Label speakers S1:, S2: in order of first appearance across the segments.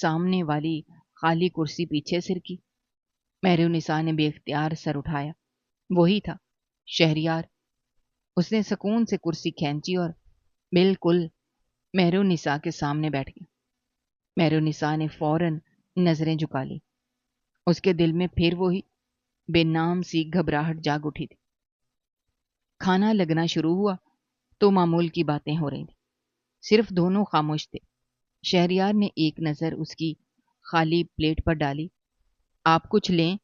S1: سامنے والی خالی کرسی پیچھے سرکی۔ مہرونسا نے بے اختیار سر اٹھایا۔ وہی تھا، شہریار۔ اس نے سکون سے کرسی کھینچی اور بالکل مہرونسا کے سامنے بیٹھ گیا۔ مہرونسا نے فوراً نظریں جھکا لی۔ اس کے دل میں پھر وہی بے نام سی گھبراہٹ جاگ اٹھی تھی۔ کھانا لگنا شروع ہوا تو معمول کی باتیں ہو رہی تھیں۔ صرف دونوں خاموش تھے۔ شہریار نے ایک نظر اس کی خالی پلیٹ پر ڈالی۔ آپ کچھ لیں؟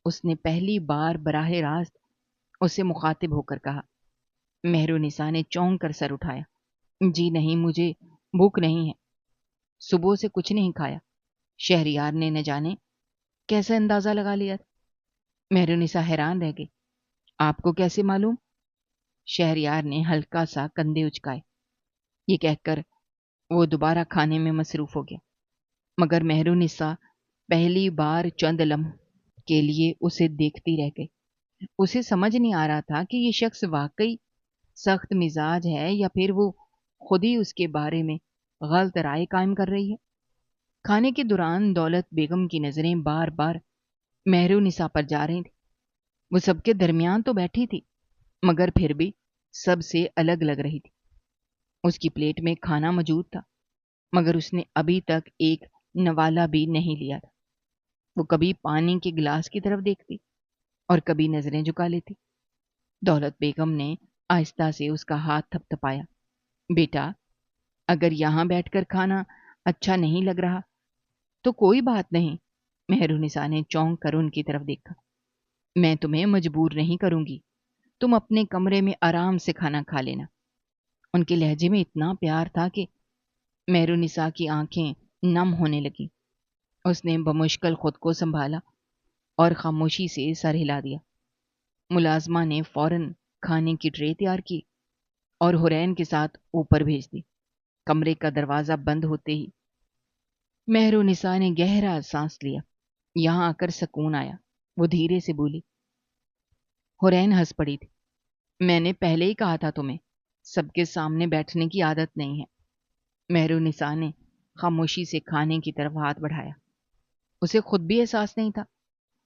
S1: اس نے پہلی بار براہ راست اسے مخاطب ہو کر کہا۔ مہرونسا نے چونک کر سر اٹھایا۔ جی نہیں، مجھے بھوک نہیں ہے، صبح سے کچھ نہیں کھایا۔ شہریار نے نہ جانے کیسا اندازہ لگا لیا تھا۔ مہرونسا حیران رہ گئی۔ آپ کو کیسے معلوم؟ شہریار نے ہلکا سا کندھے اچکائے۔ یہ کہہ کر وہ دوبارہ کھانے میں مصروف ہو گیا، مگر مہرونسا پہلی بار چند لمحوں کے لیے اسے دیکھتی رہ گئی۔ اسے سمجھ نہیں آ رہا تھا کہ یہ شخص واقعی سخت مزاج ہے یا پھر وہ خود ہی اس کے بارے میں غلط رائے قائم کر رہی ہے۔ کھانے کے دوران دولت بیگم کی نظریں بار بار مہرونسا پر جا رہی تھیں۔ وہ سب کے درمیان تو بیٹھی تھی، مگر پھر بھی سب سے الگ لگ رہی تھی۔ اس کی پلیٹ میں کھانا موجود تھا، مگر اس نے ابھی تک ایک نوالا بھی نہیں لیا تھا۔ وہ کبھی پانی کے گلاس کی طرف دیکھتی اور کبھی نظریں جھکا لیتی۔ دولت بیگم نے آہستہ سے اس کا ہاتھ تھپ تھپایا۔ بیٹا، اگر یہاں بیٹھ کر کھانا اچھا نہیں لگ رہا تو کوئی بات نہیں۔ مہرونسا نے چونک کر ان کی طرف دیکھا۔ میں تمہیں مجبور نہیں کروں گی، تم اپنے کمرے میں آرام سے کھانا کھا لینا۔ ان کے لہجے میں اتنا پیار تھا کہ مہرونسا کی آنکھیں نم ہونے لگی۔ اس نے بمشکل خود کو سنبھالا اور خاموشی سے سر ہلا دیا۔ ملازمہ نے فوراً کھانے کی ٹرے تیار کی اور حرین کے ساتھ اوپر بھیج دی۔ کمرے کا دروازہ بند ہوتے ہی مہرونسا نے گہرا سانس لیا۔ یہاں آ کر سکون آیا۔ وہ دھیرے سے بولی۔ حرین ہنس پڑی تھی۔ میں نے پہلے ہی کہا تھا تمہیں سب کے سامنے بیٹھنے کی عادت نہیں ہے۔ مہرونسا نے خاموشی سے کھانے کی طرف ہاتھ بڑھایا۔ اسے خود بھی احساس نہیں تھا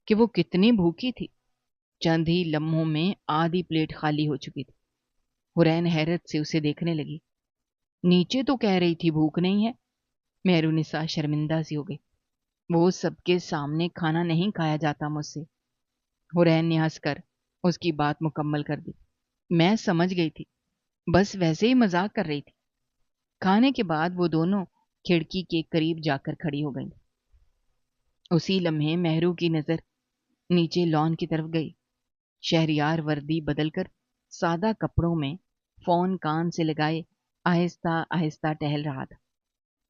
S1: کہ وہ کتنی بھوکی تھی۔ چند ہی لمحوں میں آدھی پلیٹ خالی ہو چکی تھی۔ حرین حیرت سے اسے دیکھنے لگی۔ نیچے تو کہہ رہی تھی بھوک نہیں ہے۔ مہرونسا شرمندہ سی ہو گئی۔ وہ سب کے سامنے کھانا نہیں کھایا جاتا مجھ سے۔ حرین نے ہنس کر اس کی بات مکمل کر دی۔ میں سمجھ گئی تھی، بس ویسے ہی مذاق کر رہی تھی۔ کھانے کے بعد وہ دونوں کھڑکی کے قریب جا کر کھڑی ہو گئیں۔ اسی لمحے مہرو کی نظر نیچے لان کی طرف گئی۔ شہریار وردی بدل کر سادہ کپڑوں میں فون کان سے لگائے آہستہ آہستہ ٹہل رہا تھا۔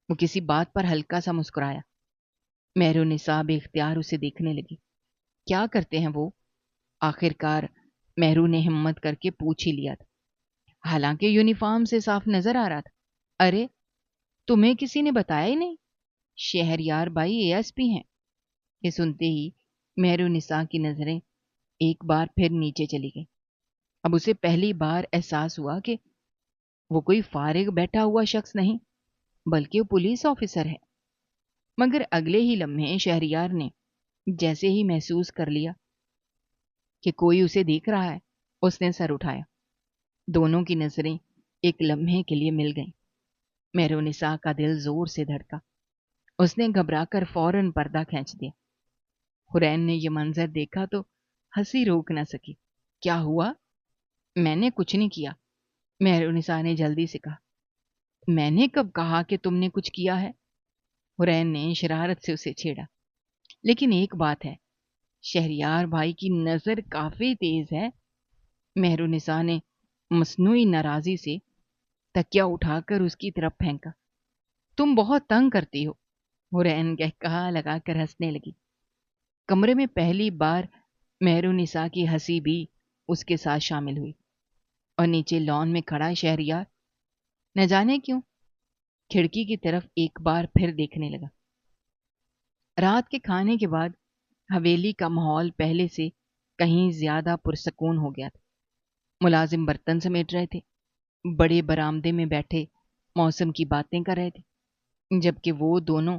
S1: وہ کسی بات پر ہلکا سا مسکرایا۔ مہرونسا بے اختیار اسے دیکھنے لگی۔ کیا کرتے ہیں وہ؟ آخر کار مہرو نے ہمت کر کے پوچھ ہی لیا تھا، حالانکہ یونیفارم سے صاف نظر آ رہا تھا۔ ارے تمہیں کسی نے بتایا ہی نہیں؟ شہریار بھائی ASP ہیں۔ یہ سنتے ہی مہرونسا کی نظریں ایک بار پھر نیچے چلی گئیں۔ اب اسے پہلی بار احساس ہوا کہ وہ کوئی فارغ بیٹھا ہوا شخص نہیں، بلکہ وہ پولیس آفیسر ہے۔ مگر اگلے ہی لمحے شہریار نے جیسے ہی محسوس کر لیا کہ کوئی اسے دیکھ رہا ہے، اس نے سر اٹھایا۔ دونوں کی نظریں ایک لمحے کے لیے مل گئیں۔ مہرونسا کا دل زور سے دھڑکا۔ اس نے گھبرا کر فوراً پردہ کھینچ دیا۔ حرین نے یہ منظر دیکھا تو ہنسی روک نہ سکی۔ کیا ہوا؟ میں نے کچھ نہیں کیا، مہرونسا نے جلدی سے کہا۔ میں نے کب کہا کہ تم نے کچھ کیا ہے؟ حرین نے شرارت سے اسے چھیڑا۔ لیکن ایک بات ہے، شہریار بھائی کی نظر کافی تیز ہے۔ مہرونسا نے مصنوعی ناراضی سے تکیہ اٹھا کر اس کی طرف پھینکا۔ تم بہت تنگ کرتی ہو، حرین کہا لگا کر ہنسنے لگی۔ کمرے میں پہلی بار مہرونسا کی ہنسی بھی اس کے ساتھ شامل ہوئی، اور نیچے لان میں کھڑا شہریار نہ جانے کیوں کھڑکی کی طرف ایک بار پھر دیکھنے لگا۔ رات کے کھانے کے بعد حویلی کا ماحول پہلے سے کہیں زیادہ پرسکون ہو گیا تھا۔ ملازم برتن سمیٹ رہے تھے، بڑے برآمدے میں بیٹھے موسم کی باتیں کر رہے تھے، جبکہ وہ دونوں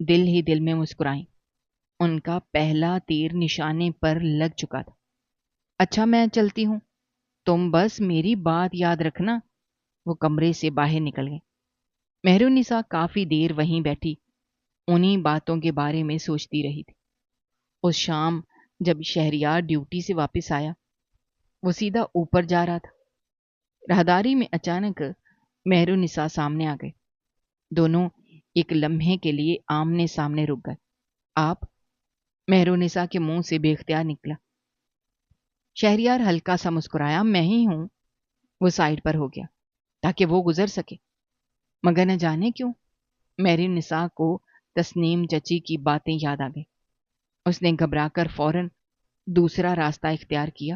S1: دل ہی دل میں مسکرائیں۔ ان کا پہلا تیر نشانے پر لگ چکا تھا۔ اچھا میں چلتی ہوں، تم بس میری بات یاد رکھنا۔ وہ کمرے سے باہر نکل گئے۔ مہرالنساء کافی دیر وہیں بیٹھی انہی باتوں کے بارے میں سوچتی رہی تھی۔ اس شام جب شہریار ڈیوٹی سے واپس آیا، وہ سیدھا اوپر جا رہا تھا۔ راہداری میں اچانک مہرالنساء سامنے آ گئے۔ دونوں ایک لمحے کے لیے آمنے سامنے رک گئے۔ آپ؟ مہرالنساء کے منہ سے بے اختیار نکلا۔ شہریار ہلکا سا مسکرایا۔ میں ہی ہوں۔ وہ سائڈ پر ہو گیا تاکہ وہ گزر سکے، مگر نہ جانے کیوں مہرالنساء کو تسنیم چچی کی باتیں یاد آ گئیں۔ اس نے گھبرا کر فوراً دوسرا راستہ اختیار کیا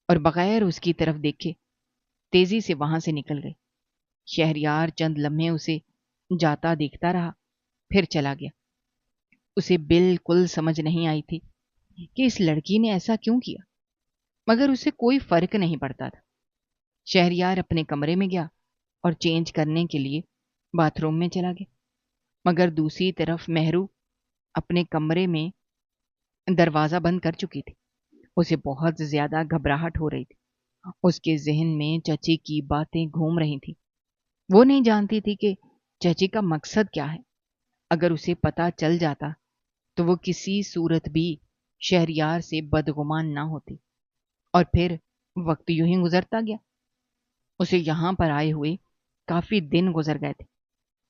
S1: اور بغیر اس کی طرف دیکھے تیزی سے وہاں سے نکل گئی۔ شہریار چند لمحے اسے جاتا دیکھتا رہا، پھر چلا گیا۔ اسے بالکل سمجھ نہیں آئی تھی کہ اس لڑکی نے ایسا کیوں کیا، مگر اسے کوئی فرق نہیں پڑتا تھا۔ شہریار اپنے کمرے میں گیا اور چینج کرنے کے لیے باتھ روم میں چلا گیا، مگر دوسری طرف مہرو اپنے کمرے میں دروازہ بند کر چکی تھی۔ اسے بہت زیادہ گھبراہٹ ہو رہی تھی۔ اس کے ذہن میں چچی کی باتیں گھوم رہی تھیں۔ وہ نہیں جانتی تھی کہ چچی کا مقصد کیا ہے۔ اگر اسے پتہ چل جاتا تو وہ کسی صورت بھی شہریار سے بدگمان نہ ہوتی، اور پھر وقت یوں ہی گزرتا گیا۔ اسے یہاں پر آئے ہوئے کافی دن گزر گئے تھے۔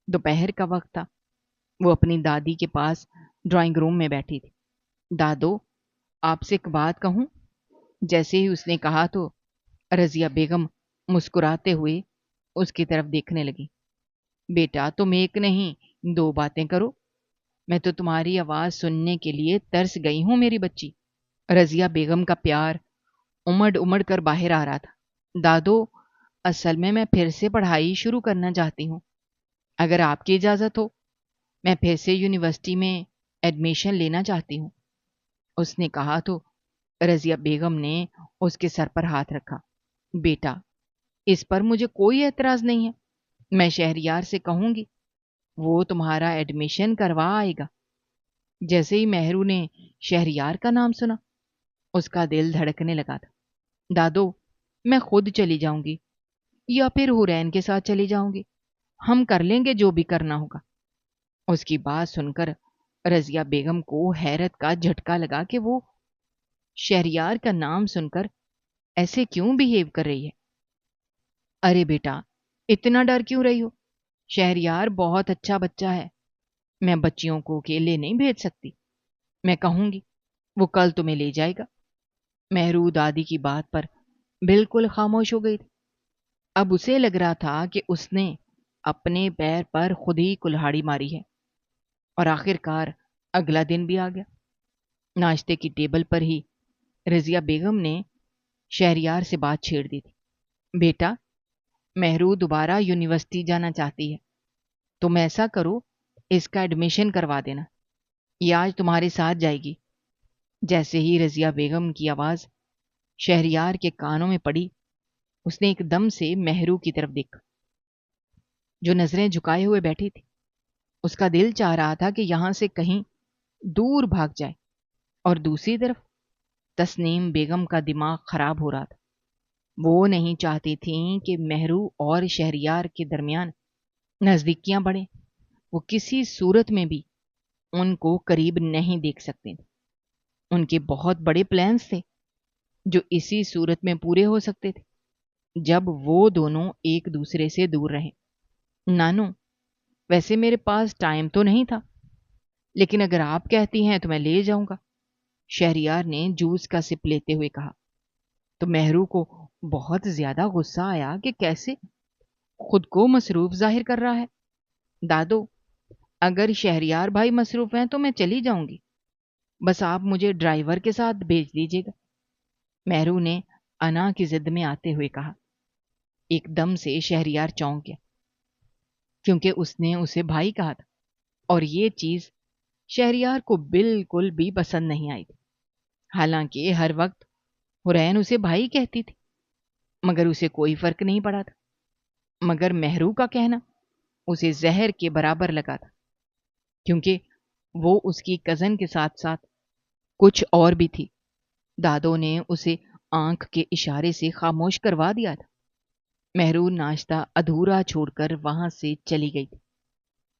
S1: دوپہر کا وقت تھا۔ وہ اپنی دادی کے پاس ڈرائنگ روم میں بیٹھی تھی۔ دادو، آپ سے ایک بات کہوں؟ جیسے ہی اس نے کہا تو رضیہ بیگم مسکراتے ہوئے اس کی طرف دیکھنے لگی۔ بیٹا تم ایک نہیں دو باتیں کرو، میں تو تمہاری آواز سننے کے لیے ترس گئی ہوں میری بچی۔ رضیہ بیگم کا پیار امڑ امڑ کر باہر آ رہا تھا۔ دادو، اصل میں پھر سے پڑھائی شروع کرنا چاہتی ہوں۔ اگر آپ کی اجازت ہو میں پھر سے یونیورسٹی میں ایڈمیشن لینا چاہتی ہوں۔ اس نے کہا تو رضیہ بیگم نے اس کے سر پر ہاتھ رکھا۔ بیٹا، اس پر مجھے کوئی اعتراض نہیں ہے، میں شہریار سے کہوں گی، وہ تمہارا ایڈمیشن کروا آئے گا۔ جیسے ہی مہرو نے شہریار کا نام سنا، اس کا دل دھڑکنے لگا تھا۔ دادو، میں خود چلی جاؤں گی یا پھر حورین کے ساتھ چلی جاؤں گی، ہم کر لیں گے جو بھی کرنا ہوگا۔ اس کی بات سن کر رضیہ بیگم کو حیرت کا جھٹکا لگا کہ وہ شہریار کا نام سن کر ایسے کیوں بیہیو کر رہی ہے۔ ارے بیٹا، اتنا ڈر کیوں رہی ہو؟ شہریار بہت اچھا بچہ ہے، میں بچیوں کو اکیلے نہیں بھیج سکتی، میں کہوں گی وہ کل تمہیں لے جائے گا۔ مہرو دادی کی بات پر بالکل خاموش ہو گئی تھی۔ اب اسے لگ رہا تھا کہ اس نے اپنے پیر پر خود ہی کلہاڑی ماری ہے۔ اور آخر کار اگلا دن بھی آ گیا۔ ناشتے کی ٹیبل پر ہی رضیہ بیگم نے شہریار سے بات چھیڑ دی تھی۔ بیٹا، مہرو دوبارہ یونیورسٹی جانا چاہتی ہے، تم ایسا کرو اس کا ایڈمیشن کروا دینا، یہ آج تمہارے ساتھ جائے گی۔ جیسے ہی رضیہ بیگم کی آواز شہریار کے کانوں میں پڑی، اس نے ایک دم سے مہرو کی طرف دیکھا جو نظریں جھکائے ہوئے بیٹھی تھی۔ اس کا دل چاہ رہا تھا کہ یہاں سے کہیں دور بھاگ جائے، اور دوسری طرف تسنیم بیگم کا دماغ خراب ہو رہا تھا۔ وہ نہیں چاہتی تھیں کہ مہرو اور شہریار کے درمیان نزدیکیاں بڑھیں۔ وہ کسی صورت میں بھی ان کو قریب نہیں دیکھ سکتے تھے۔ ان کے بہت بڑے پلانز تھے جو اسی صورت میں پورے ہو سکتے تھے جب وہ دونوں ایک دوسرے سے دور رہیں۔ نانو، ویسے میرے پاس ٹائم تو نہیں تھا، لیکن اگر آپ کہتی ہیں تو میں لے جاؤں گا، شہریار نے جوس کا سپ لیتے ہوئے کہا۔ تو مہرو کو بہت زیادہ غصہ آیا کہ کیسے خود کو مصروف ظاہر کر رہا ہے۔ دادو، اگر شہریار بھائی مصروف ہیں تو میں چلی جاؤں گی، بس آپ مجھے ڈرائیور کے ساتھ بھیج دیجیے گا، مہرو نے انا کی ضد میں آتے ہوئے کہا۔ ایک دم سے شہریار چونک گیا، کیونکہ اس نے اسے بھائی کہا تھا، اور یہ چیز شہریار کو بالکل بھی پسند نہیں آئی تھی۔ حالانکہ ہر وقت حورین اسے بھائی کہتی تھی، مگر اسے کوئی فرق نہیں پڑا تھا۔ مگر مہرو کا کہنا اسے زہر کے برابر لگا تھا۔ کیونکہ وہ اس کی کزن کے ساتھ ساتھ کچھ اور بھی تھی۔ دادو نے اسے آنکھ کے اشارے سے خاموش کروا دیا تھا۔ مہرو ناشتہ ادھورا چھوڑ کر وہاں سے چلی گئی تھی،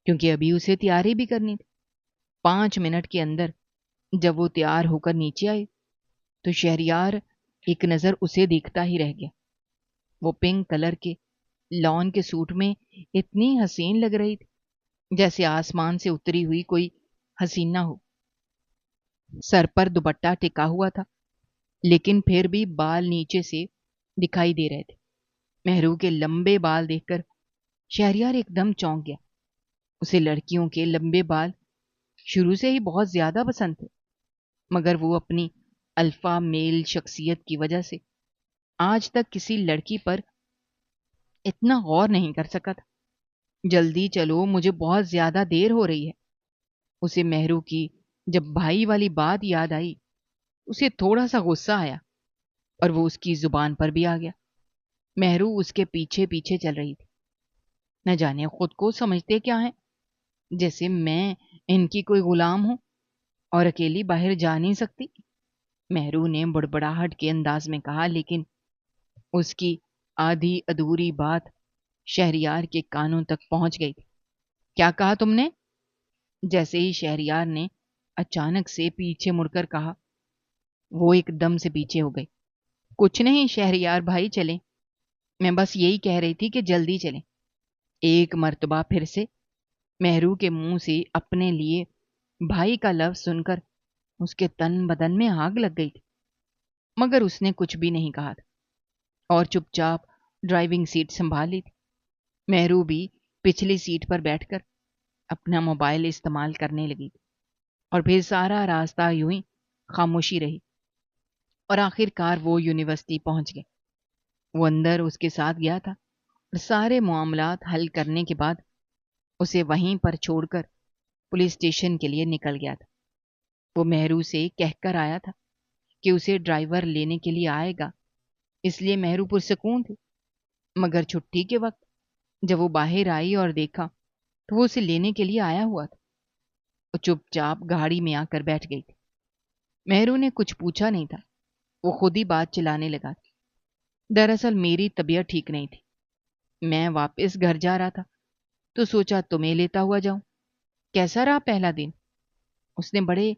S1: کیونکہ ابھی اسے تیاری بھی کرنی تھی۔ 5 منٹ کے اندر جب وہ تیار ہو کر نیچے آئی تو شہریار ایک نظر اسے دیکھتا ہی رہ گیا۔ وہ پنک کلر کے لان کے سوٹ میں اتنی حسین لگ رہی تھی جیسے آسمان سے اتری ہوئی کوئی حسین نہ ہو۔ سر پر دوپٹہ ٹکا ہوا تھا، لیکن پھر بھی بال نیچے سے دکھائی دے رہے تھے۔ مہرو کے لمبے بال دیکھ کر شہریار ایک دم چونک گیا۔ اسے لڑکیوں کے لمبے بال شروع سے ہی بہت زیادہ پسند تھے، مگر وہ اپنی الفا میل شخصیت کی وجہ سے آج تک کسی لڑکی پر اتنا غور نہیں کر سکا تھا۔ جلدی چلو، مجھے بہت زیادہ دیر ہو رہی ہے۔ اسے مہرو کی جب بھائی والی بات یاد آئی، اسے تھوڑا سا غصہ آیا اور وہ اس کی زبان پر بھی آ گیا۔ مہرو اس کے پیچھے پیچھے چل رہی تھی۔ نہ جانے خود کو سمجھتے کیا ہیں، جیسے میں ان کی کوئی غلام ہوں اور اکیلی باہر جا نہیں سکتی۔ مہرو نے بڑبڑاہٹ کے انداز میں کہا، لیکن اس کی آدھی ادھوری بات شہریار کے کانوں تک پہنچ گئی تھی۔ کیا کہا تم نے؟ جیسے ہی شہریار نے اچانک سے پیچھے مڑ کر کہا، وہ ایک دم سے پیچھے ہو گئی۔ کچھ نہیں شہریار بھائی، چلیں۔ میں بس یہی کہہ رہی تھی کہ جلدی چلیں۔ ایک مرتبہ پھر سے مہرو کے منہ سے اپنے لیے بھائی کا لفظ سن کر اس کے تن بدن میں آگ لگ گئی تھی، مگر اس نے کچھ بھی نہیں کہا تھا اور چپ چاپ ڈرائیونگ سیٹ سنبھال لی تھی۔ مہرو بھی پچھلی سیٹ پر بیٹھ کر اپنا موبائل استعمال کرنے لگی تھی، اور پھر سارا راستہ یوں ہی خاموشی رہی، اور آخر کار وہ یونیورسٹی پہنچ گئے۔ وہ اندر اس کے ساتھ گیا تھا اور سارے معاملات حل کرنے کے بعد اسے وہیں پر چھوڑ کر پولیس اسٹیشن کے لیے نکل گیا تھا۔ وہ مہرو سے کہہ کر آیا تھا کہ اسے ڈرائیور لینے کے لیے آئے گا، اس لیے مہرو پرسکون تھی، مگر چھٹی کے وقت جب وہ باہر آئی اور دیکھا تو وہ اسے لینے کے لیے آیا ہوا تھا۔ وہ چپ چاپ گاڑی میں آ کر بیٹھ گئی تھی۔ مہرو نے کچھ پوچھا نہیں تھا، وہ خود ہی بات چلانے لگا تھا۔ دراصل میری طبیعت ٹھیک نہیں تھی، میں واپس گھر جا رہا تھا تو سوچا تمہیں لیتا ہوا جاؤں۔ کیسا رہا پہلا دن؟ اس نے بڑے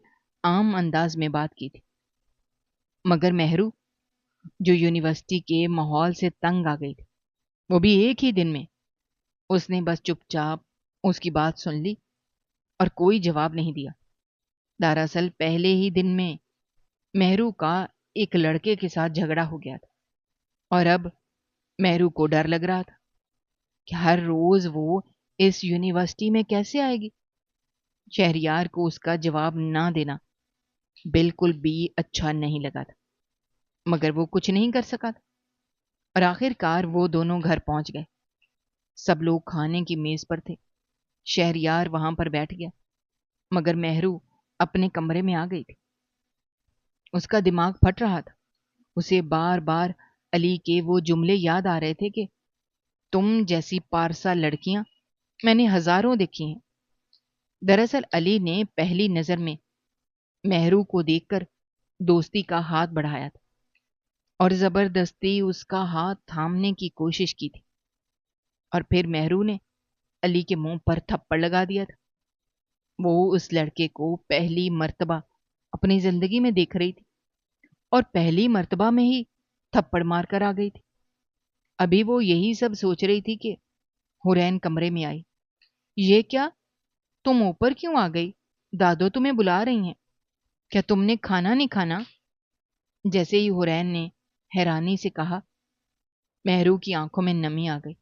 S1: عام انداز میں بات کی تھی، مگر مہرو جو یونیورسٹی کے ماحول سے تنگ آ گئی تھی، وہ بھی ایک ہی دن میں، اس نے بس چپ چاپ اس کی بات سن لی اور کوئی جواب نہیں دیا۔ دراصل پہلے ہی دن میں مہرو کا ایک لڑکے کے ساتھ جھگڑا ہو گیا تھا، اور اب مہرو کو ڈر لگ رہا تھا کہ ہر روز وہ اس یونیورسٹی میں کیسے آئے گی۔ شہریار کو اس کا جواب نہ دینا بالکل بھی اچھا نہیں لگا تھا، مگر وہ کچھ نہیں کر سکا تھا، اور آخر کار وہ دونوں گھر پہنچ گئے۔ سب لوگ کھانے کی میز پر تھے۔ شہریار وہاں پر بیٹھ گیا، مگر مہرو اپنے کمرے میں آ گئی تھی۔ اس کا دماغ پھٹ رہا تھا۔ اسے بار بار علی کے وہ جملے یاد آ رہے تھے کہ تم جیسی پارسا لڑکیاں میں نے ہزاروں دیکھی ہیں۔ دراصل علی نے پہلی نظر میں مہرو کو دیکھ کر دوستی کا ہاتھ بڑھایا تھا اور زبردستی اس کا ہاتھ تھامنے کی کوشش کی تھی، اور پھر مہرو نے علی کے منہ پر تھپڑ لگا دیا تھا۔ وہ اس لڑکے کو پہلی مرتبہ اپنی زندگی میں دیکھ رہی تھی اور پہلی مرتبہ میں ہی تھپڑ مار کر آ گئی تھی۔ ابھی وہ یہی سب سوچ رہی تھی کہ حورین کمرے میں آئی۔ یہ کیا؟ تم اوپر کیوں آ گئی؟ دادو تمہیں بلا رہی ہیں، کیا تم نے کھانا نہیں کھانا؟ جیسے ہی حورین نے حیرانی سے کہا، مہرو کی آنکھوں میں نمی آ گئی۔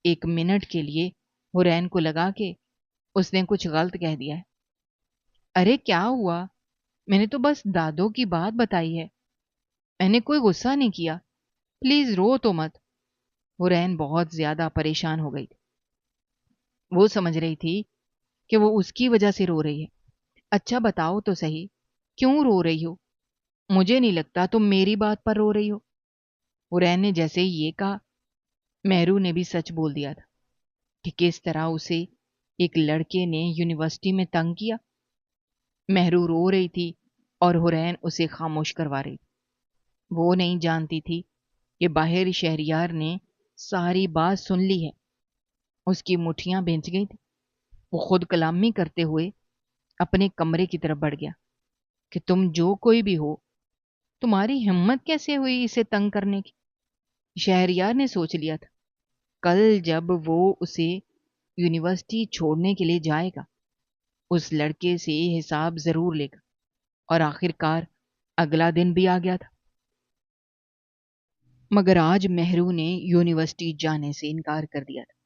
S1: 1 منٹ کے لیے حورین کو لگا کہ اس نے کچھ غلط کہہ دیا ہے۔ ارے کیا ہوا؟ میں نے تو بس دادو کی بات بتائی ہے، میں نے کوئی غصہ نہیں کیا، پلیز رو تو مت۔ حورین بہت زیادہ پریشان ہو گئی تھی۔ وہ سمجھ رہی تھی کہ وہ اس کی وجہ سے رو رہی ہے۔ اچھا بتاؤ تو صحیح، کیوں رو رہی ہو؟ مجھے نہیں لگتا تم میری بات پر رو رہی ہو۔ حورین نے جیسے ہی یہ کہا، مہرو نے بھی سچ بول دیا تھا کہ کس طرح اسے ایک لڑکے نے یونیورسٹی میں تنگ کیا۔ مہرو رو رہی تھی اور حرین اسے خاموش کروا رہی۔ وہ نہیں جانتی تھی کہ باہر شہریار نے ساری بات سن لی ہے۔ اس کی مٹھیاں بھینچ گئی تھی۔ وہ خود کلامی کرتے ہوئے اپنے کمرے کی طرف بڑھ گیا کہ تم جو کوئی بھی ہو، تمہاری ہمت کیسے ہوئی اسے تنگ کرنے کی؟ شہریار نے سوچ لیا تھا کل جب وہ اسے یونیورسٹی چھوڑنے کے لیے جائے گا، اس لڑکے سے حساب ضرور لے گا، اور آخر کار اگلا دن بھی آ گیا تھا۔ مگر آج مہرو نے یونیورسٹی جانے سے انکار کر دیا تھا۔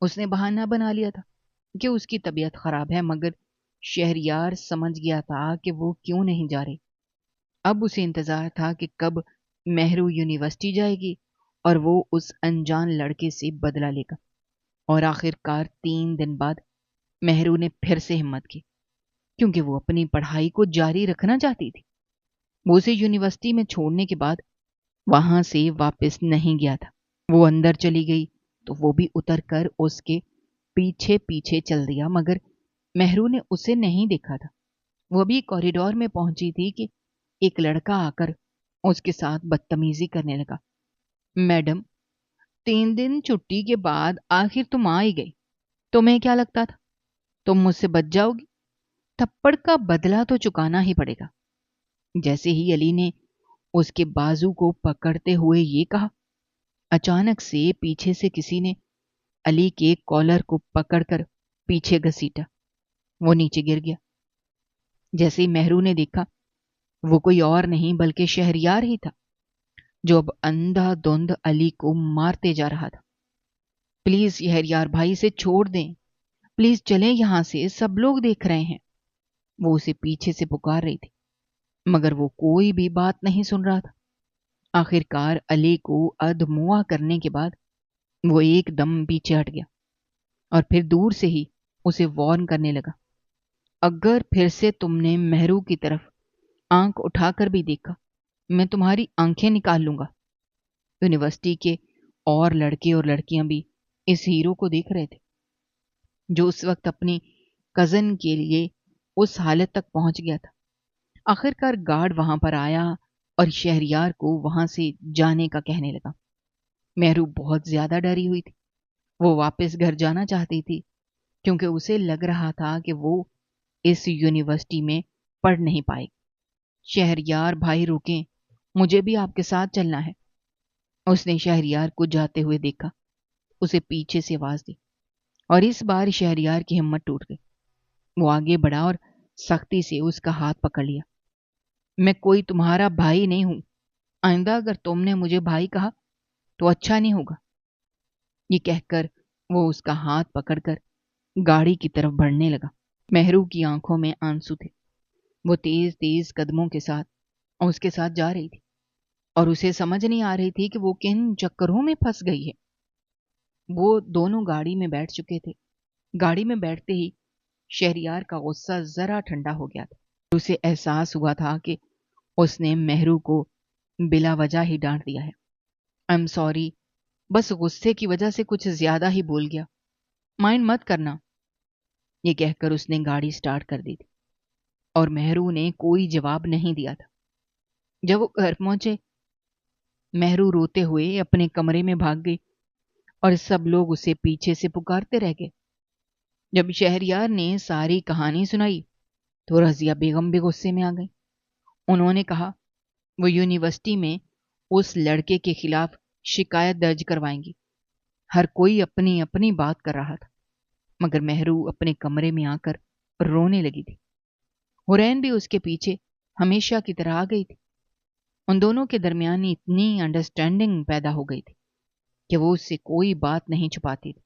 S1: اس نے بہانہ بنا لیا تھا کہ اس کی طبیعت خراب ہے، مگر شہریار سمجھ گیا تھا کہ وہ کیوں نہیں جا رہی۔ اب اسے انتظار تھا کہ کب مہرو یونیورسٹی جائے گی اور وہ اس انجان لڑکے سے بدلہ لے گا۔ اور آخر کار 3 دن بعد مہرو نے پھر سے ہمت کی، کیونکہ وہ اپنی پڑھائی کو جاری رکھنا چاہتی تھی۔ وہ اسے یونیورسٹی میں چھوڑنے کے بعد وہاں سے واپس نہیں گیا تھا۔ وہ اندر چلی گئی تو وہ بھی اتر کر اس کے پیچھے پیچھے چل دیا، مگر مہرو نے اسے نہیں دیکھا تھا۔ وہ بھی کوریڈور میں پہنچی تھی کہ ایک لڑکا آ کر اس کے ساتھ بدتمیزی کرنے لگا۔ میڈم، 3 دن چھٹی کے بعد آخر تم آ ہی گئی۔ تمہیں کیا لگتا تھا تم مجھ سے بچ جاؤ گی؟ تھپڑ کا بدلہ تو چکانا ہی پڑے گا۔ جیسے ہی علی نے اس کے بازو کو پکڑتے ہوئے یہ کہا، اچانک سے پیچھے سے کسی نے علی کے کالر کو پکڑ کر پیچھے گھسیٹا۔ وہ نیچے گر گیا۔ جیسے ہی مہرو نے دیکھا، وہ کوئی اور نہیں بلکہ شہریار ہی تھا، جو اب اندھا دھند علی کو مارتے جا رہا تھا۔ پلیز شہریار بھائی سے چھوڑ دیں، پلیز چلیں یہاں سے، سب لوگ دیکھ رہے ہیں۔ وہ اسے پیچھے سے پکار رہی تھی، مگر وہ کوئی بھی بات نہیں سن رہا تھا۔ آخر کار علی کو ادموا کرنے کے بعد وہ ایک دم پیچھے ہٹ گیا اور پھر دور سے ہی اسے وارن کرنے لگا، اگر پھر سے تم نے مہرو کی طرف آنکھ اٹھا کر بھی دیکھا، میں تمہاری آنکھیں نکال لوں گا۔ یونیورسٹی کے اور لڑکے اور لڑکیاں بھی اس ہیرو کو دیکھ رہے تھے، جو اس وقت اپنی کزن کے لیے اس حالت تک پہنچ گیا تھا۔ آخر کار گارڈ وہاں پر آیا اور شہریار کو وہاں سے جانے کا کہنے لگا۔ مہرو بہت زیادہ ڈری ہوئی تھی۔ وہ واپس گھر جانا چاہتی تھی، کیونکہ اسے لگ رہا تھا کہ وہ اس یونیورسٹی میں پڑھ نہیں پائے گی۔ شہریار بھائی رکیں، مجھے بھی آپ کے ساتھ چلنا ہے۔ اس نے شہریار کو جاتے ہوئے دیکھا، اسے پیچھے سے آواز دی، اور اس بار شہریار کی ہمت ٹوٹ گئی۔ وہ آگے بڑھا اور سختی سے اس کا ہاتھ پکڑ لیا۔ میں کوئی تمہارا بھائی نہیں ہوں، آئندہ اگر تم نے مجھے بھائی کہا تو اچھا نہیں ہوگا۔ یہ کہہ کر وہ اس کا ہاتھ پکڑ کر گاڑی کی طرف بڑھنے لگا۔ مہرو کی آنکھوں میں آنسو تھے۔ وہ تیز تیز قدموں کے ساتھ اس کے ساتھ جا رہی تھی، اور اسے سمجھ نہیں آ رہی تھی کہ وہ کن چکروں میں پھنس گئی ہے۔ وہ دونوں گاڑی میں بیٹھ چکے تھے۔ گاڑی میں بیٹھتے ہی شہریار کا غصہ ذرا ٹھنڈا ہو گیا تھا۔ اسے احساس ہوا تھا کہ اس نے مہرو کو بلا وجہ ہی ڈانٹ دیا ہے۔ آئی ایم سوری، بس غصے کی وجہ سے کچھ زیادہ ہی بول گیا، مائنڈ مت کرنا۔ یہ کہہ کر اس نے گاڑی سٹارٹ کر دی تھی، اور مہرو نے کوئی جواب نہیں دیا تھا۔ جب وہ گھر پہنچے، مہرو روتے ہوئے اپنے کمرے میں بھاگ گئی، اور سب لوگ اسے پیچھے سے پکارتے رہ گئے۔ جب شہریار نے ساری کہانی سنائی تو رضیہ بیگم بھی غصے میں آ گئی۔ انہوں نے کہا وہ یونیورسٹی میں اس لڑکے کے خلاف شکایت درج کروائیں گی۔ ہر کوئی اپنی اپنی بات کر رہا تھا، مگر مہرو اپنے کمرے میں آ کر رونے لگی تھی۔ حرین بھی اس کے پیچھے ہمیشہ کی طرح آ گئی تھی۔ ان دونوں کے درمیان اتنی انڈرسٹینڈنگ پیدا ہو گئی تھی کہ وہ اس سے کوئی بات نہیں چھپاتی تھی۔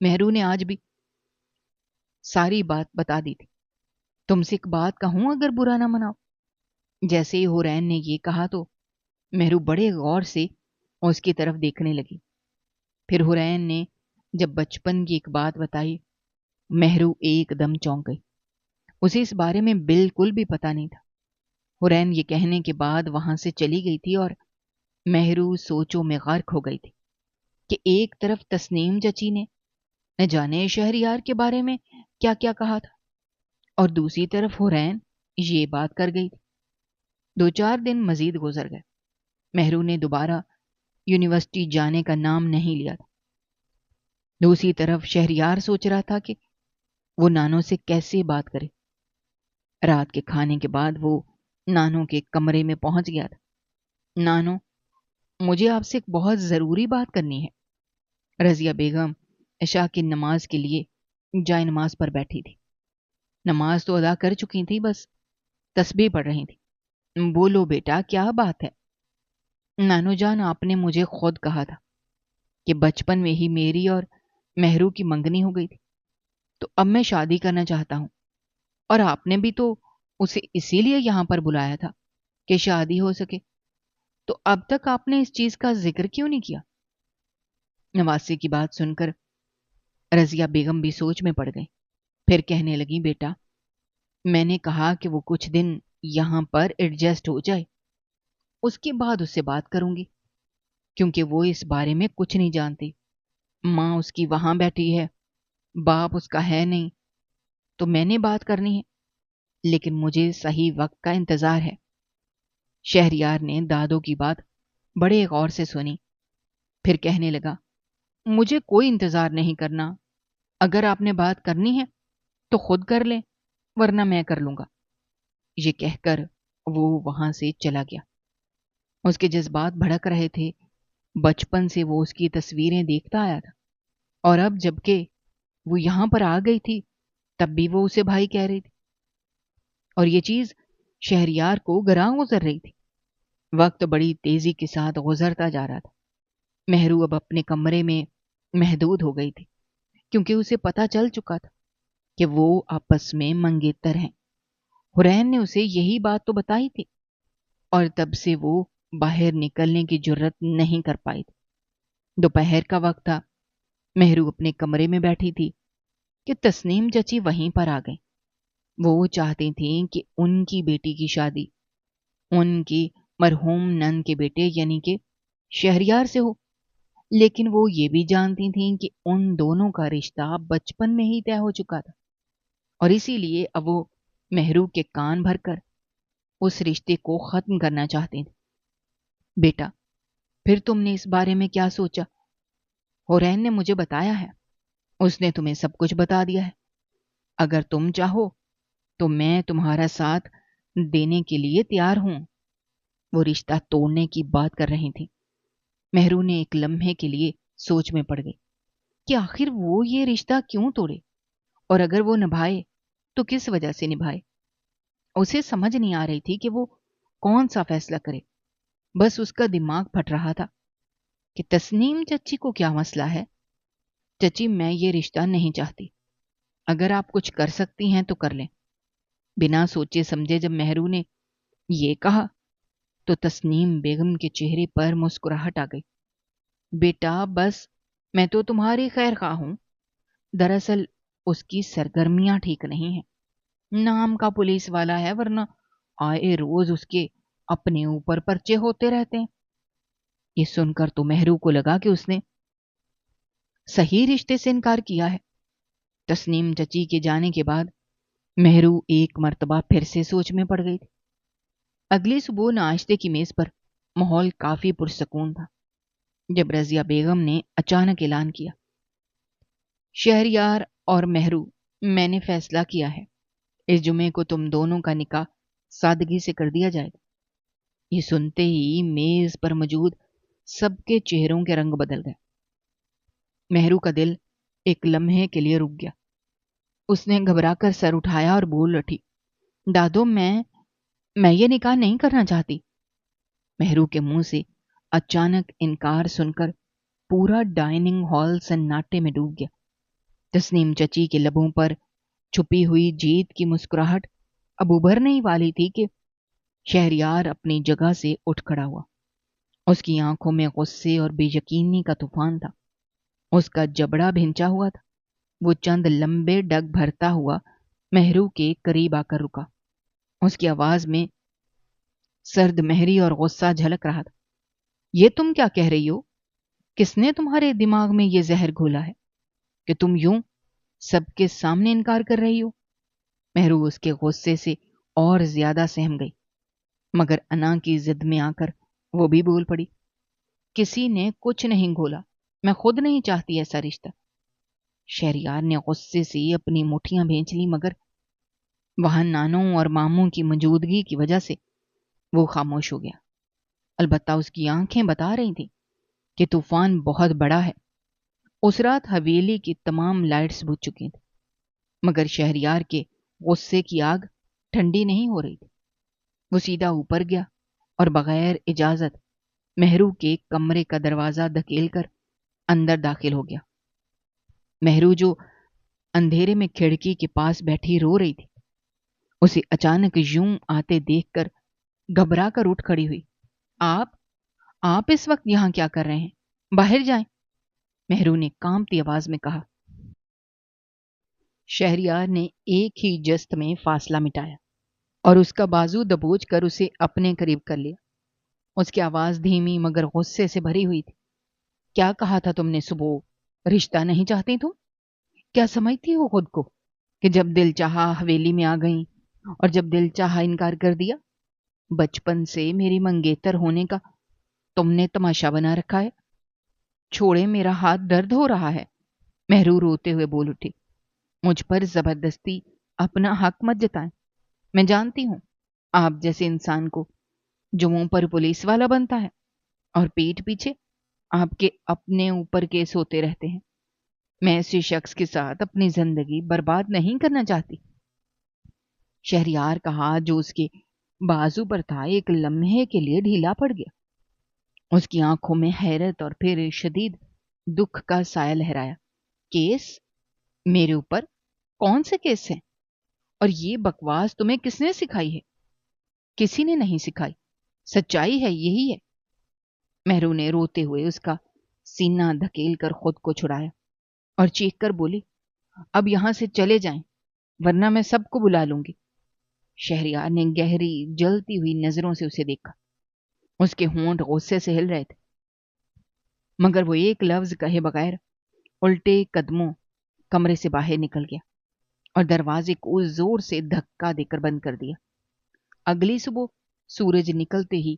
S1: مہرو نے آج بھی ساری بات بتا دی تھی۔ تم سے ایک بات کہوں، اگر برا نہ مناؤ۔ جیسے ہی حرین نے یہ کہا تو مہرو بڑے غور سے اس کی طرف دیکھنے لگی۔ پھر حرین نے جب بچپن کی ایک بات بتائی، مہرو ایک دم چونک گئی۔ اسے اس بارے میں بالکل بھی پتا نہیں تھا۔ حرین یہ کہنے کے بعد وہاں سے چلی گئی تھی، اور مہرو سوچوں میں غرق ہو گئی تھی کہ ایک طرف تسنیم چچی نے نہ جانے شہریار کے بارے میں کیا کیا کہا تھا، اور دوسری طرف حورین یہ بات کر گئی تھی۔ 2-4 دن مزید گزر گئے۔ مہرو نے دوبارہ یونیورسٹی جانے کا نام نہیں لیا تھا۔ دوسری طرف شہریار سوچ رہا تھا کہ وہ نانو سے کیسے بات کرے۔ رات کے کھانے کے بعد وہ نانو کے کمرے میں پہنچ گیا تھا۔ نانو، مجھے آپ سے ایک بہت ضروری بات کرنی ہے۔ رضیہ بیگم عشاء کی نماز کے لیے جائے نماز پر بیٹھی تھی۔ نماز تو ادا کر چکی تھی، بس تسبیح پڑھ رہی تھی۔ بولو بیٹا، کیا بات ہے؟ نانو جان، آپ نے مجھے خود کہا تھا کہ بچپن میں ہی میری اور مہرو کی منگنی ہو گئی تھی، تو اب میں شادی کرنا چاہتا ہوں، اور آپ نے بھی تو اسے اسی لیے یہاں پر بلایا تھا کہ شادی ہو سکے، تو اب تک آپ نے اس چیز کا ذکر کیوں نہیں کیا؟ نواسے کی بات سن کر رضیہ بیگم بھی سوچ میں پڑ گئی۔ پھر کہنے لگی، بیٹا، میں نے کہا کہ وہ کچھ دن یہاں پر ایڈجسٹ ہو جائے، اس کے بعد اس سے بات کروں گی، کیونکہ وہ اس بارے میں کچھ نہیں جانتی۔ ماں اس کی وہاں بیٹھی ہے، باپ اس کا ہے نہیں، تو میں نے بات کرنی ہے، لیکن مجھے صحیح وقت کا انتظار ہے۔ شہریار نے دادو کی بات بڑے غور سے سنی، پھر کہنے لگا، مجھے کوئی انتظار نہیں کرنا، اگر آپ نے بات کرنی ہے تو خود کر لیں، ورنہ میں کر لوں گا۔ یہ کہہ کر وہ وہاں سے چلا گیا۔ اس کے جذبات بھڑک رہے تھے۔ بچپن سے وہ اس کی تصویریں دیکھتا آیا تھا، اور اب جبکہ وہ یہاں پر آ گئی تھی تب بھی وہ اسے بھائی کہہ رہی تھی، اور یہ چیز شہریار کو گراں گزر رہی تھی۔ وقت بڑی تیزی کے ساتھ گزرتا جا رہا تھا۔ مہرو اب اپنے کمرے میں محدود ہو گئی تھی، کیونکہ اسے پتا چل چکا تھا کہ وہ آپس میں منگیتر ہیں۔ حورین نے اسے یہی بات تو بتائی تھی، اور تب سے وہ باہر نکلنے کی جرت نہیں کر پائی تھی۔ دوپہر کا وقت تھا۔ مہرو اپنے کمرے میں بیٹھی تھی کہ تسنیم چچی وہیں پر آ گئیں۔ وہ چاہتی تھیں کہ ان کی بیٹی کی شادی ان کی مرحوم نند کے بیٹے یعنی کہ شہریار سے ہو، لیکن وہ یہ بھی جانتی تھیں کہ ان دونوں کا رشتہ بچپن میں ہی طے ہو چکا تھا، اور اسی لیے اب وہ مہرو کے کان بھر کر اس رشتے کو ختم کرنا چاہتے تھے۔ بیٹا، پھر تم نے اس بارے میں کیا سوچا؟ حورین نے مجھے بتایا ہے، اس نے تمہیں سب کچھ بتا دیا ہے۔ اگر تم چاہو تو میں تمہارا ساتھ دینے کے لیے تیار ہوں۔ وہ رشتہ توڑنے کی بات کر رہی تھی۔ مہرو نے ایک لمحے کے لیے سوچ میں پڑ گئی کہ آخر وہ یہ رشتہ کیوں توڑے، اور اگر وہ نبھائے تو کس وجہ سے نبھائے۔ اسے سمجھ نہیں آ رہی تھی کہ وہ کون سا فیصلہ کرے۔ بس اس کا دماغ پھٹ رہا تھا کہ تسنیم چچی کو کیا مسئلہ ہے۔ چچی، میں یہ رشتہ نہیں چاہتی، اگر آپ کچھ کر سکتی ہیں تو کر لیں۔ بنا سوچے سمجھے جب مہرو نے یہ کہا تو تسنیم بیگم کے چہرے پر مسکراہٹ آ گئی۔ بیٹا، بس میں تو تمہاری خیر خواہ ہوں، دراصل اس کی سرگرمیاں ٹھیک نہیں ہیں، نام کا پولیس والا ہے، ورنہ آئے روز اس کے اپنے اوپر پرچے ہوتے رہتے ہیں۔ یہ سن کر تو مہرو کو لگا کہ اس نے صحیح رشتے سے انکار کیا ہے۔ تسنیم چچی کے جانے کے بعد مہرو ایک مرتبہ پھر سے سوچ میں پڑ گئی تھی۔ اگلی صبح ناشتے کی میز پر ماحول کافی پرسکون تھا جب رضیہ بیگم نے اچانک اعلان کیا، شہریار اور مہرو، میں نے فیصلہ کیا ہے، اس جمعے کو تم دونوں کا نکاح سادگی سے کر دیا جائے گا۔ یہ سنتے ہی میز پر موجود سب کے چہروں کے رنگ بدل گئے۔ مہرو کا دل ایک لمحے کے لیے رک گیا۔ اس نے گھبرا کر سر اٹھایا اور بول اٹھی، دادو، میں یہ نکاح نہیں کرنا چاہتی۔ مہرو کے منہ سے اچانک انکار سن کر پورا ڈائننگ ہال سناٹے میں ڈوب گیا۔ تسنیم چچی کے لبوں پر چھپی ہوئی جیت کی مسکراہٹ اب ابھرنے ہی والی تھی کہ شہریار اپنی جگہ سے اٹھ کھڑا ہوا۔ اس کی آنکھوں میں غصے اور بے یقینی کا طوفان تھا۔ اس کا جبڑا بھنچا ہوا تھا۔ وہ چند لمبے ڈگ بھرتا ہوا مہرو کے قریب آ کر رکا۔ اس کی آواز میں سرد مہری اور غصہ جھلک رہا تھا۔ یہ تم کیا کہہ رہی ہو؟ کس نے تمہارے دماغ میں یہ زہر گھولا ہے؟ کہ تم یوں سب کے سامنے انکار کر رہی ہو؟ مہرو اس کے غصے سے اور زیادہ سہم گئی، مگر انا کی ضد میں آ کر وہ بھی بول پڑی، کسی نے کچھ نہیں گھولا، میں خود نہیں چاہتی ایسا رشتہ۔ شہریار نے غصے سے اپنی مٹھیاں بھینچ لی، مگر وہاں نانوں اور ماموں کی موجودگی کی وجہ سے وہ خاموش ہو گیا۔ البتہ اس کی آنکھیں بتا رہی تھیں کہ طوفان بہت بڑا ہے۔ اس رات حویلی کی تمام لائٹس بجھ چکی تھیں، مگر شہریار کے غصے کی آگ ٹھنڈی نہیں ہو رہی تھی۔ وہ سیدھا اوپر گیا اور بغیر اجازت مہرو کے کمرے کا دروازہ دھکیل کر اندر داخل ہو گیا۔ مہرو جو اندھیرے میں کھڑکی کے پاس بیٹھی رو رہی تھی، اسے اچانک یوں آتے دیکھ کر گھبرا کر اٹھ کھڑی ہوئی۔ آپ اس وقت یہاں کیا کر رہے ہیں؟ باہر جائیں، مہرو نے کانپتی آواز میں کہا۔ شہریار نے ایک ہی جست میں فاصلہ مٹایا اور اس کا بازو دبوچ کر اسے اپنے قریب کر لیا۔ اس کی آواز دھیمی مگر غصے سے بھری ہوئی تھی۔ کیا کہا تھا تم نے صبح؟ رشتہ نہیں چاہتی تم؟ کیا سمجھتی ہو خود کو کہ جب دل چاہا حویلی میں آ گئیں اور جب دل چاہا انکار کر دیا؟ بچپن سے میری منگیتر ہونے کا تم نے تماشا بنا رکھا ہے۔ چھوڑے، میرا ہاتھ درد ہو رہا ہے، مہرو روتے ہوئے بول اٹھی۔ مجھ پر زبردستی اپنا حق مت جتائیں۔ میں جانتی ہوں آپ جیسے انسان کو جو منہ پر پولیس والا بنتا ہے اور پیٹھ پیچھے آپ کے اپنے اوپر کیس ہوتے رہتے ہیں۔ میں ایسے شخص کے ساتھ اپنی زندگی برباد نہیں کرنا چاہتی۔ شہریار کا ہاتھ جو اس کے بازو پر تھا ایک لمحے کے لیے ڈھیلا پڑ گیا۔ اس کی آنکھوں میں حیرت اور پھر شدید دکھ کا سایہ لہرایا۔ کیس؟ میرے اوپر؟ کون سے کیس ہیں؟ اور یہ بکواس تمہیں کس نے سکھائی ہے؟ کسی نے نہیں سکھائی، سچائی ہے یہی ہے۔ مہرو نے روتے ہوئے اس کا سینہ دھکیل کر خود کو چھڑایا اور چیخ کر بولی، اب یہاں سے چلے جائیں ورنہ میں سب کو بلا لوں گی۔ شہریار نے گہری جلتی ہوئی نظروں سے اسے دیکھا۔ اس کے ہونٹ غصے سے ہل رہے تھے، مگر وہ ایک لفظ کہے بغیر الٹے قدموں کمرے سے باہر نکل گیا اور دروازے کو زور سے دھکا دے کر بند کر دیا۔ اگلی صبح سورج نکلتے ہی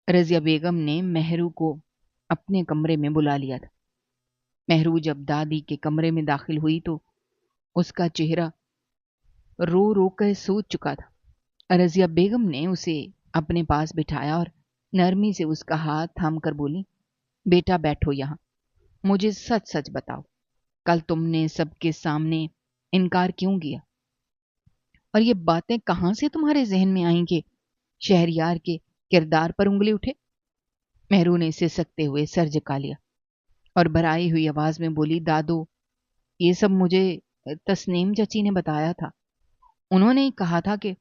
S1: رضیہ بیگم نے مہرو کو اپنے کمرے میں بلا لیا تھا۔ مہرو جب دادی کے کمرے میں داخل ہوئی تو اس کا چہرہ رو رو کر سوج چکا تھا۔ رضیہ بیگم نے اسے اپنے پاس بٹھایا اور نرمی سے اس کا ہاتھ تھام کر بولی، بیٹا بیٹھو یہاں، مجھے سچ سچ بتاؤ، کل تم نے سب کے سامنے انکار کیوں کیا؟ اور یہ باتیں کہاں سے تمہارے ذہن میں آئیں کہ شہریار کے کردار پر انگلی اٹھے؟ مہرو نے سسکتے ہوئے سر جھکا لیا اور بھرائی ہوئی آواز میں بولی، دادو، یہ سب مجھے تسنیم چچی نے بتایا تھا۔ انہوں نے کہا تھا کہ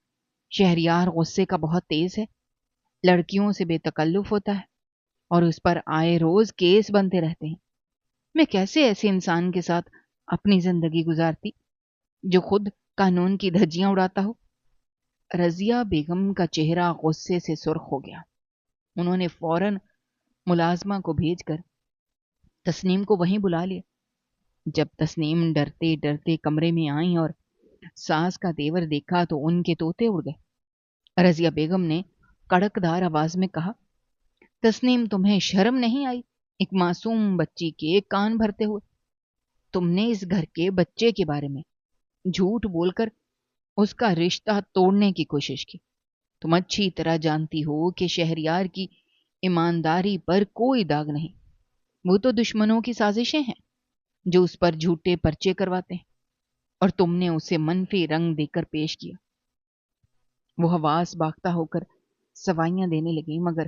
S1: شہریار غصے کا بہت تیز ہے، لڑکیوں سے بے تکلف ہوتا ہے اور اس پر آئے روز کیس بنتے رہتے ہیں۔ میں کیسے ایسے انسان کے ساتھ اپنی زندگی گزارتی جو خود قانون کی دھجیاں اڑاتا ہو؟ رضیہ بیگم کا چہرہ غصے سے سرخ ہو گیا۔ انہوں نے فوراً ملازمہ کو بھیج کر تسنیم کو وہیں بلا لیا۔ جب تسنیم ڈرتے ڈرتے کمرے میں آئیں اور ساس کا تیور دیکھا تو ان کے طوطے اڑ گئے۔ رضیہ بیگم نے کڑکدار آواز میں کہا، تسنیم، تمہیں شرم نہیں آئی ایک معصوم بچی کے کان بھرتے ہوئے؟ تم نے اس گھر کے بچے کے بارے میں جھوٹ بول کر اس کا رشتہ توڑنے کی کوشش کی۔ تم اچھی طرح جانتی ہو کہ شہریار کی ایمانداری پر کوئی داغ نہیں، وہ تو دشمنوں کی سازشیں ہیں جو اس پر جھوٹے پرچے کرواتے ہیں، اور تم نے اسے منفی رنگ دے کر پیش کیا۔ وہ حواس باختہ ہو کر سوائیاں دینے لگی، مگر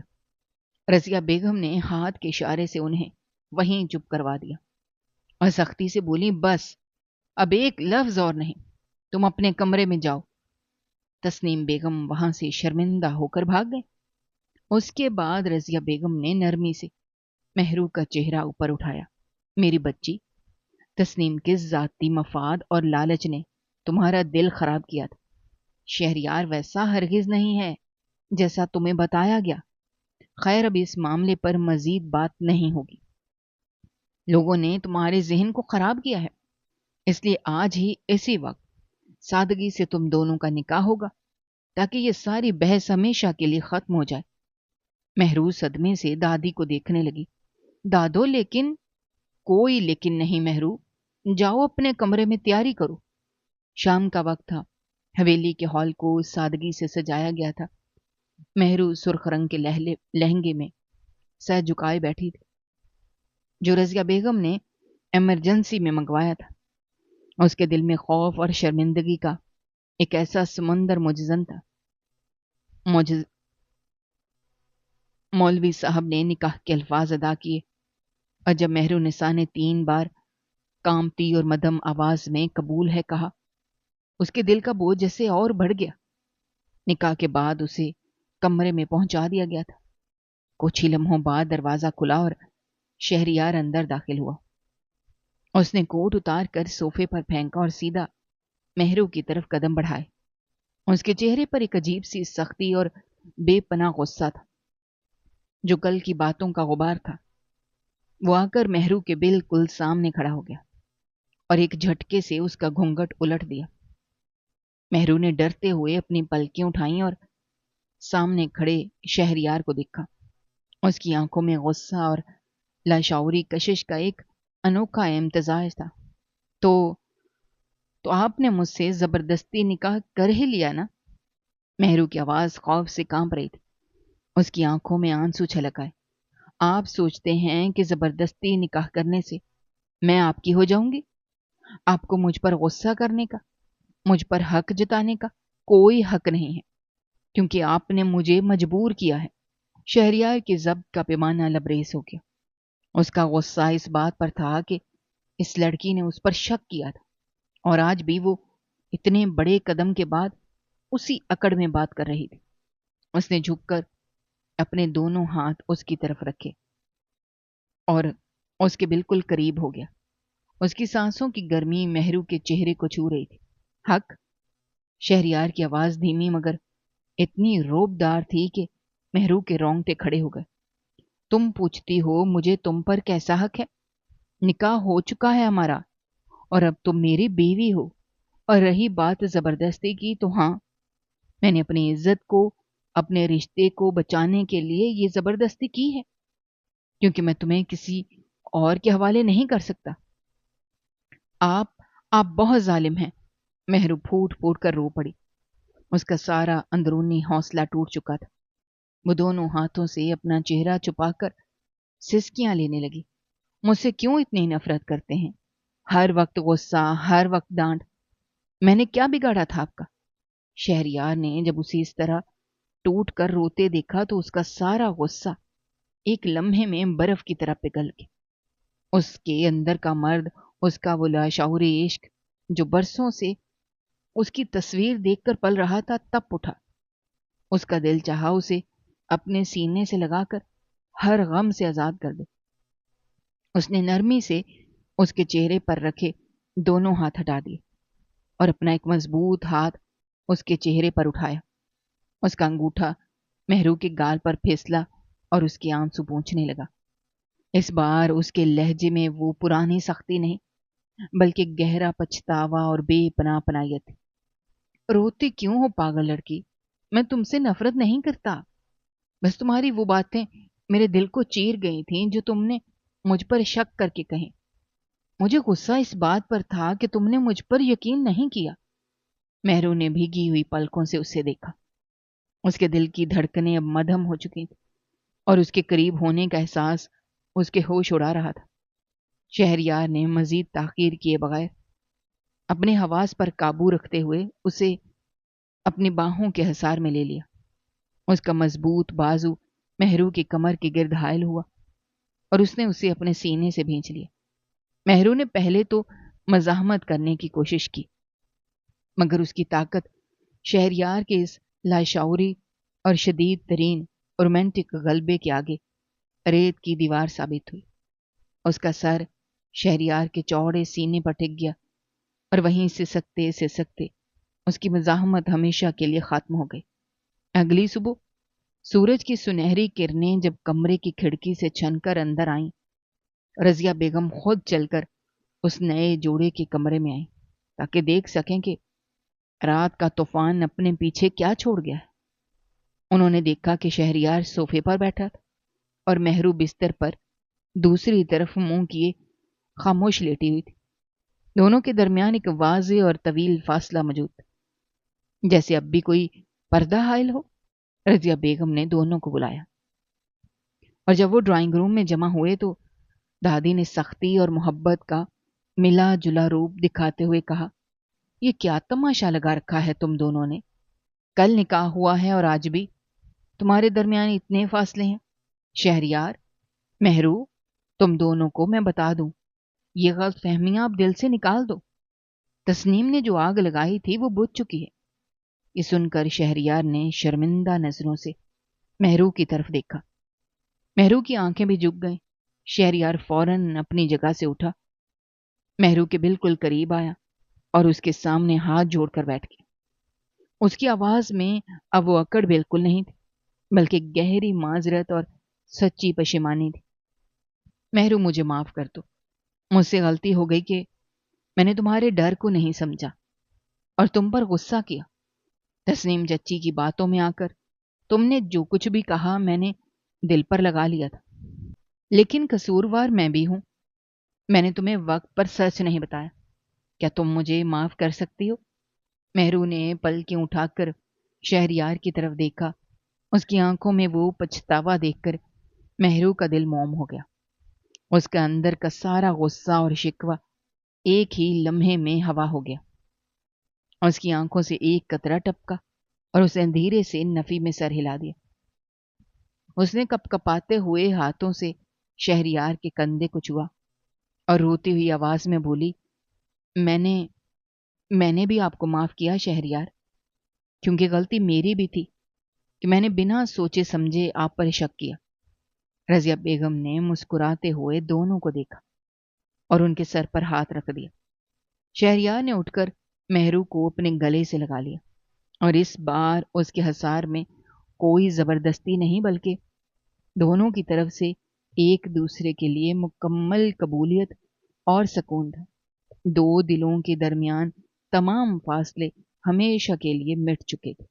S1: رضیہ بیگم نے ہاتھ کے اشارے سے انہیں وہیں چپ کروا دیا اور سختی سے بولی، بس اب ایک لفظ اور نہیں، تم اپنے کمرے میں جاؤ۔ تسنیم بیگم وہاں سے شرمندہ ہو کر بھاگ گئے۔ اس کے بعد رضیہ بیگم نے نرمی سے مہرو کا چہرہ اوپر اٹھایا، میری بچی، تسنیم کے ذاتی مفاد اور لالچ نے تمہارا دل خراب کیا تھا۔ شہریار ویسا ہرگز نہیں ہے جیسا تمہیں بتایا گیا۔ خیر، اب اس معاملے پر مزید بات نہیں ہوگی۔ لوگوں نے تمہارے ذہن کو خراب کیا ہے۔ اس لیے آج ہی اسی وقت سادگی سے تم دونوں کا نکاح ہوگا تاکہ یہ ساری بحث ہمیشہ کے لیے ختم ہو جائے۔ مہرو صدمے سے دادی کو دیکھنے لگی۔ دادو لیکن… کوئی لیکن نہیں مہرو، جاؤ اپنے کمرے میں تیاری کرو۔ شام کا وقت تھا۔ حویلی کے ہال کو سادگی سے سجایا گیا تھا۔ مہرو سرخ رنگ کے لہنگے میں سر جھکائے بیٹھی تھی، جو رضیہ بیگم نے ایمرجنسی میں منگوایا تھا۔ اس کے دل میں خوف اور شرمندگی کا ایک ایسا سمندر مجزن تھا۔ مولوی صاحب نے نکاح کے الفاظ ادا کیے، اور جب مہرو نساء نے 3 بار کامتی اور مدھم آواز میں قبول ہے کہا، اس کے دل کا بوجھ جیسے اور بڑھ گیا۔ نکاح کے بعد اسے کمرے میں پہنچا دیا گیا تھا۔ کچھ ہی لمحوں بعد دروازہ کھلا اور شہریار اندر داخل ہوا۔ اس نے کوٹ اتار کر صوفے پر پھینکا اور سیدھا مہرو کی طرف قدم بڑھائے۔ اس کے چہرے پر ایک عجیب سی سختی اور بے پناہ غصہ تھا، جو کل کی باتوں کا غبار تھا۔ وہ آ کر مہرو کے بالکل سامنے کھڑا ہو گیا اور ایک جھٹکے سے اس کا گھونگھٹ الٹ دیا۔ مہرو نے ڈرتے ہوئے اپنی پلکیں اٹھائیں اور سامنے کھڑے شہریار کو دیکھا۔ اس کی آنکھوں میں غصہ اور لاشعوری کشش کا ایک انوکھا امتزاج تھا۔ تو آپ نے مجھ سے زبردستی نکاح کر ہی لیا نا؟ مہرو کی آواز خوف سے کانپ رہی تھی۔ اس کی آنکھوں میں آنسو چھلک آئے۔ آپ سوچتے ہیں کہ زبردستی نکاح کرنے سے میں آپ کی ہو جاؤں گی؟ آپ کو مجھ پر غصہ کرنے کا، مجھ پر حق جتانے کا کوئی حق نہیں ہے، کیونکہ آپ نے مجھے مجبور کیا ہے۔ شہریار کی ضبط کا پیمانہ لبریز ہو گیا۔ اس کا غصہ اس بات پر تھا کہ اس لڑکی نے اس پر شک کیا تھا، اور آج بھی وہ اتنے بڑے قدم کے بعد اسی اکڑ میں بات کر رہی تھی۔ اس نے جھک کر اپنے دونوں ہاتھ اس کی طرف رکھے اور اس کے بالکل قریب ہو گیا۔ اس کی سانسوں کی گرمی مہرو کے چہرے کو چھو رہی تھی۔ حق؟ شہریار کی آواز دھیمی مگر اتنی روب دار تھی کہ مہرو کے رونگٹے کھڑے ہو گئے۔ تم پوچھتی ہو مجھے تم پر کیسا حق ہے؟ نکاح ہو چکا ہے ہمارا، اور اب تم میری بیوی ہو۔ اور رہی بات زبردستی کی، تو ہاں، میں نے اپنی عزت کو، اپنے رشتے کو بچانے کے لیے یہ زبردستی کی ہے، کیونکہ میں تمہیں کسی اور کے حوالے نہیں کر سکتا۔ آپ بہت ظالم ہیں۔ مہرو پھوٹ پھوٹ کر رو پڑی۔ اس کا سارا اندرونی حوصلہ ٹوٹ چکا تھا۔ وہ دونوں ہاتھوں سے اپنا چہرہ چھپا کر سسکیاں لینے لگی۔ مجھ سے کیوں اتنی نفرت کرتے ہیں؟ ہر وقت غصہ، ہر وقت ڈانٹ۔ میں نے کیا بگاڑا تھا آپ کا؟ شہریار نے جب اسے اس طرح ٹوٹ کر روتے دیکھا تو اس کا سارا غصہ ایک لمحے میں برف کی طرح پگھل گیا۔ اس کے اندر کا مرد، اس کا وہ لاشعوری عشق جو برسوں سے اس کی تصویر دیکھ کر پل رہا تھا، تپ اٹھا۔ اس کا دل چاہا اسے اپنے سینے سے لگا کر ہر غم سے آزاد کر دے۔ اس نے نرمی سے اس کے چہرے پر رکھے دونوں ہاتھ ہٹا دیے اور اپنا ایک مضبوط ہاتھ اس کے چہرے پر اٹھایا۔ اس کا انگوٹھا مہرو کے گال پر پھسلا اور اس کے آنسو پونچھنے لگا۔ اس بار اس کے لہجے میں وہ پرانی سختی نہیں، بلکہ گہرا پچھتاوا اور بے پناہ پناہیت تھی۔ روتی کیوں ہو پاگل لڑکی؟ میں تم سے نفرت نہیں کرتا، بس تمہاری وہ باتیں میرے دل کو چیر گئی تھیں جو تم نے مجھ پر شک کر کے کہیں۔ مجھے غصہ اس بات پر تھا کہ تم نے مجھ پر یقین نہیں کیا۔ مہرو نے بھیگی ہوئی پلکوں سے اسے دیکھا۔ اس کے دل کی دھڑکنیں اب مدھم ہو چکی تھیں اور اس کے قریب ہونے کا احساس اس کے ہوش اڑا رہا تھا۔ شہریار نے مزید تاخیر کیے بغیر اپنے حواس پر قابو رکھتے ہوئے اسے اپنی باہوں کے حصار میں لے لیا۔ اس کا مضبوط بازو مہرو کی کمر کے گرد حائل ہوا اور اس نے اسے اپنے سینے سے بھینچ لیا۔ مہرو نے پہلے تو مزاحمت کرنے کی کوشش کی، مگر اس کی طاقت شہریار کے اس لاشعوری اور شدید ترین رومانٹک غلبے کے آگے ریت کی دیوار ثابت ہوئی۔ اس کا سر شہریار کے چوڑے سینے پر ٹک گیا اور وہیں سے سکتے اس کی مزاحمت ہمیشہ کے لیے ختم ہو گئی۔ اگلی صبح سورج کی سنہری کرنیں جب کمرے کی کھڑکی سے چھن کر اندر آئیں، رضیہ بیگم خود چل کر اس نئے جوڑے کے کمرے میں آئیں تاکہ دیکھ سکیں کہ رات کا طوفان اپنے پیچھے کیا چھوڑ گیا ہے۔ انہوں نے دیکھا کہ شہریار صوفے پر بیٹھا تھا اور مہرو بستر پر دوسری طرف منہ کیے خاموش لیٹی ہوئی تھی۔ دونوں کے درمیان ایک واضح اور طویل فاصلہ موجود تھا، جیسے اب بھی کوئی پردہ حائل ہو۔ رضیہ بیگم نے دونوں کو بلایا اور جب وہ ڈرائنگ روم میں جمع ہوئے تو دادی نے سختی اور محبت کا ملا جلا روپ دکھاتے ہوئے کہا، یہ کیا تماشا لگا رکھا ہے تم دونوں نے؟ کل نکاح ہوا ہے اور آج بھی تمہارے درمیان اتنے فاصلے ہیں؟ شہریار، مہرو، تم دونوں کو میں بتا دوں، یہ غلط فہمیاں آپ دل سے نکال دو۔ تسنیم نے جو آگ لگائی تھی وہ بجھ چکی ہے۔ یہ سن کر شہریار نے شرمندہ نظروں سے مہرو کی طرف دیکھا۔ مہرو کی آنکھیں بھی جھک گئیں۔ شہریار فوراً اپنی جگہ سے اٹھا، مہرو کے بالکل قریب آیا اور اس کے سامنے ہاتھ جوڑ کر بیٹھ گیا۔ اس کی آواز میں اب وہ اکڑ بالکل نہیں تھی، بلکہ گہری معذرت اور سچی پشیمانی تھی۔ مہرو، مجھے معاف کر دو، مجھ سے غلطی ہو گئی کہ میں نے تمہارے ڈر کو نہیں سمجھا اور تم پر غصہ کیا۔ تسنیم چچی کی باتوں میں آ کر تم نے جو کچھ بھی کہا میں نے دل پر لگا لیا تھا، لیکن قصوروار میں بھی ہوں۔ میں نے تمہیں وقت پر سچ نہیں بتایا۔ کیا تم مجھے معاف کر سکتی ہو؟ مہرو نے پلکیں اٹھا کر شہریار کی طرف دیکھا۔ اس کی آنکھوں میں وہ پچھتاوا دیکھ کر مہرو کا دل موم ہو گیا۔ اس کے اندر کا سارا غصہ اور شکوہ ایک ہی لمحے میں ہوا ہو گیا۔ اس کی آنکھوں سے ایک قطرہ ٹپکا اور اس نے دھیرے سے نفی میں سر ہلا دیا۔ اس نے کپ کپاتے ہوئے ہاتھوں سے شہریار کے کندھے کو چھوا اور روتی ہوئی آواز میں بولی، میں نے بھی آپ کو معاف کیا شہریار، کیونکہ غلطی میری بھی تھی کہ میں نے بنا سوچے سمجھے آپ پر شک کیا۔ رضیہ بیگم نے مسکراتے ہوئے دونوں کو دیکھا اور ان کے سر پر ہاتھ رکھ دیا۔ شہریار نے اٹھ کر مہرو کو اپنے گلے سے لگا لیا اور اس بار اس کے حصار میں کوئی زبردستی نہیں، بلکہ دونوں کی طرف سے ایک دوسرے کے لیے مکمل قبولیت اور سکون تھا۔ دو دلوں کے درمیان تمام فاصلے ہمیشہ کے لیے مٹ چکے تھے۔